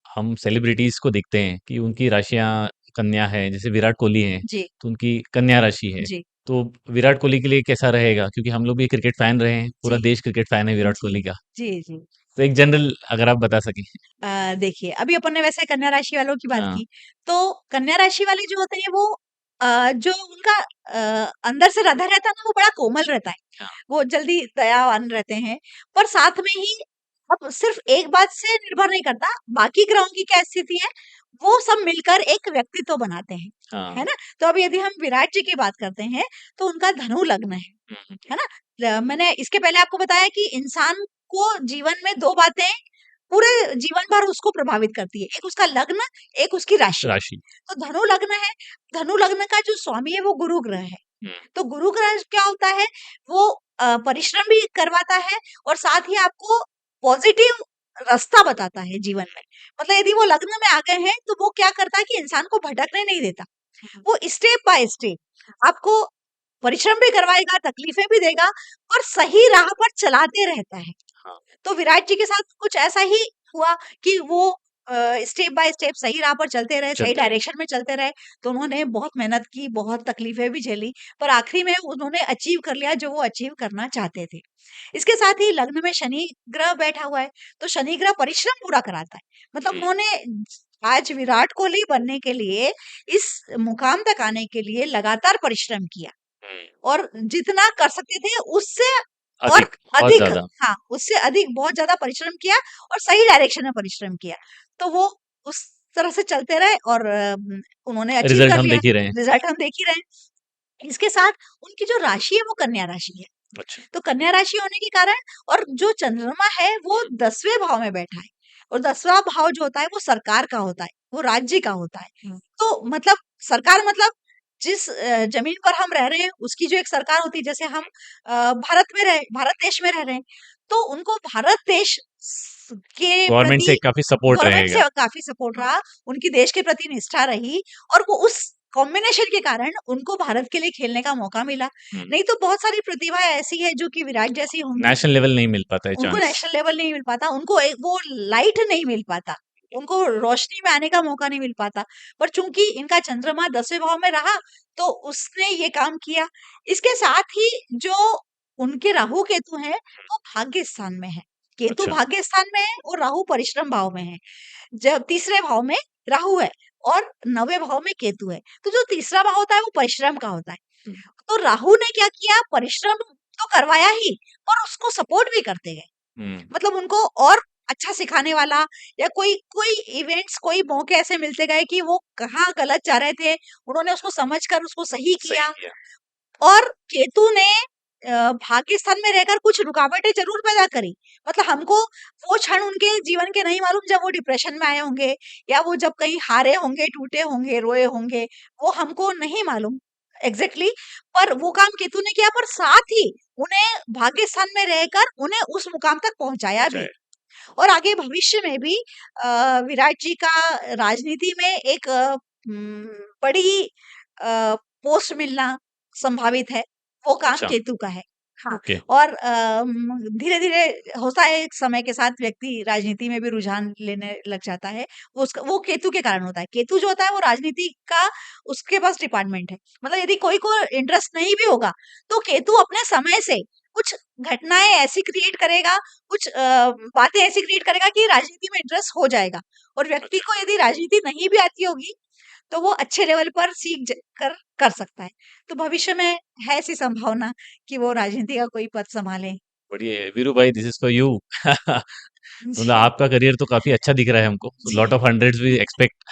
हम सेलिब्रिटीज को देखते हैं कि उनकी राशियां कन्या है, जैसे विराट कोहली है, जी, तो उनकी कन्या राशि है। जी, तो विराट कोहली के लिए कैसा रहेगा, क्योंकि हम लोग भी क्रिकेट फैन रहे हैं, जी, पूरा देश क्रिकेट फैन है विराट जी, कोहली का। जी, जी। तो एक जनरल अगर आप बता सकें। देखिए, अभी अपन ने वैसे कन्या राशि वालों की बात हाँ। की, तो कन्या राशि वाले जो होते हैं वो जो उनका अंदर से हृदय रहता है ना, वो बड़ा कोमल रहता है। हाँ। वो जल्दी दयावान रहते हैं, पर साथ में ही अब सिर्फ एक बात से निर्भर नहीं करता, बाकी ग्रहों की क्या स्थिति है, वो सब मिलकर एक व्यक्तित्व बनाते हैं, है हाँ। ना? तो अभी यदि हम विराट जी की बात करते हैं, तो उनका धनु लग्न हम्म, है ना? मैंने इसके पहले आपको बताया कि इंसान को जीवन में 2 बातें पूरे जीवन भर उसको प्रभावित करती है, एक उसका लग्न, एक उसकी राशि। राशि। तो धनु लग्न है, धनु लग्न का जो स्वामी है वो गुरु ग्रह है। हम्म। तो गुरु ग्रह क्या होता है, वो परिश्रम भी करवाता है और साथ ही आपको पॉजिटिव रास्ता बताता है जीवन में। मतलब यदि वो लग्न में आ गए हैं तो वो क्या करता है कि इंसान को भटकने नहीं देता। वो स्टेप बाय स्टेप आपको परिश्रम भी करवाएगा, तकलीफें भी देगा और सही राह पर चलाते रहता है। हाँ। तो विराट जी के साथ कुछ ऐसा ही हुआ कि वो स्टेप बाय स्टेप सही राह पर चलते रहे, सही चलते रहे। डायरेक्शन में चलते रहे। तो उन्होंने बहुत मेहनत की, बहुत तकलीफें भी झेली, पर आखिरी में उन्होंने अचीव कर लिया जो वो अचीव करना चाहते थे। इसके साथ ही लग्न में शनि ग्रह बैठा हुआ है, तो शनि ग्रह परिश्रम पूरा कराता है। मतलब हम्म। उन्होंने आज विराट कोहली बनने के लिए, इस मुकाम तक आने के लिए लगातार परिश्रम किया हम्म। और जितना कर सकते थे उससे और अधिक, बहुत अधिक, ज्यादा। हाँ, उससे अधिक बहुत ज़्यादा परिश्रम किया और सही डायरेक्शन में परिश्रम किया। तो वो उस तरह से चलते रहे और उन्होंने अचीव रिजल्ट कर हम लिया। देख ही रहे हैं। रिज़ल्ट हम देख ही रहे हैं। इसके साथ उनकी जो राशि है वो कन्या राशि है। अच्छा। तो कन्या राशि होने के कारण और जो चंद्रमा है वो 10वें भाव में बैठा है और 10वां भाव जो होता है वो सरकार का होता है, वो राज्य का होता है। तो मतलब सरकार मतलब जिस जमीन पर हम रह रहे हैं उसकी जो एक सरकार होती है, जैसे हम भारत देश में रह रहे हैं, तो उनको भारत देश के गवर्नमेंट से प्रति काफी सपोर्ट गवर्नमेंट रहेगा। से काफी सपोर्ट रहा, उनकी देश के प्रति निष्ठा रही और वो उस कॉम्बिनेशन के कारण उनको भारत के लिए खेलने का मौका मिला। हम्म। नहीं तो बहुत सारी प्रतिभा ऐसी है जो कि विराट जैसी होंगी, नेशनल लेवल नहीं मिल पाता है उनको चांस। नेशनल लेवल नहीं मिल पाता, उनको वो लाइट नहीं मिल पाता, उनको रोशनी में आने का मौका नहीं मिल पाता। पर चूंकि इनका चंद्रमा 10वें भाव में रहा, तो उसने ये काम किया। इसके साथ ही जो उनके राहु केतु हैं, वो भाग्य स्थान में है। केतु अच्छा। भाग्य स्थान में है और राहु परिश्रम भाव में है। जब तीसरे भाव में राहु है और 9वें भाव में केतु है, तो जो तीसरा भाव होता है वो परिश्रम का होता है। हम्म। तो राहु ने क्या किया, परिश्रम तो करवाया ही और उसको सपोर्ट भी करते गए। हम्म। मतलब उनको और अच्छा सिखाने वाला या कोई कोई इवेंट्स, कोई मौके ऐसे मिलते गए कि वो कहाँ गलत जा रहे थे, उन्होंने उसको समझकर उसको सही सही किया। किया। और केतु ने भाग्य स्थान में रहकर कुछ रुकावटें ज़रूर पैदा करी। मतलब हमको वो क्षण उनके जीवन के नहीं मालूम जब वो डिप्रेशन में आए होंगे या वो जब कहीं हारे होंगे, टूटे होंगे, रोए होंगे, वो हमको नहीं मालूम एग्ज़ैक्टली। पर वो काम केतु ने किया, पर साथ ही उन्हें भाग्य स्थान में रहकर उन्हें उस मुकाम तक पहुँचाया पहुंचा भी। है। और आगे भविष्य में भी विराट जी का राजनीति में एक बड़ी पोस्ट मिलना संभावित है, वो काम अच्छा। केतु का है। हाँ, ओके। और धीरे-धीरे होता है एक समय के साथ व्यक्ति राजनीति में भी रुझान लेने लग जाता है, वो केतु के कारण होता है। केतु जो होता है वो राजनीति का उसके पास डिपार्टमेंट है। मतलब यदि कोई को इंटरेस्ट नहीं भी होगा, तो केतु अपने समय से कुछ घटनाएँ ऐसी क्रिएट करेगा, कुछ बातें ऐसी क्रिएट करेगा कि राजनीति में इंटरेस्ट हो जाएगा और व्यक्ति अच्छा। को यदि राजनीति नहीं भी आती होगी, तो वो अच्छे लेवल पर सीख कर सकता है। तो भविष्य में है ऐसी संभावना कि वो राजनीति का कोई पद संभालें। बढ़िया है वीरू भाई, दिस इज फॉर यू। मतलब जी, आपका करियर तो काफी अच्छा दिख रहा है हमको, लॉट जी। ऑफ हंड्रेड्स भी एक्सपेक्ट।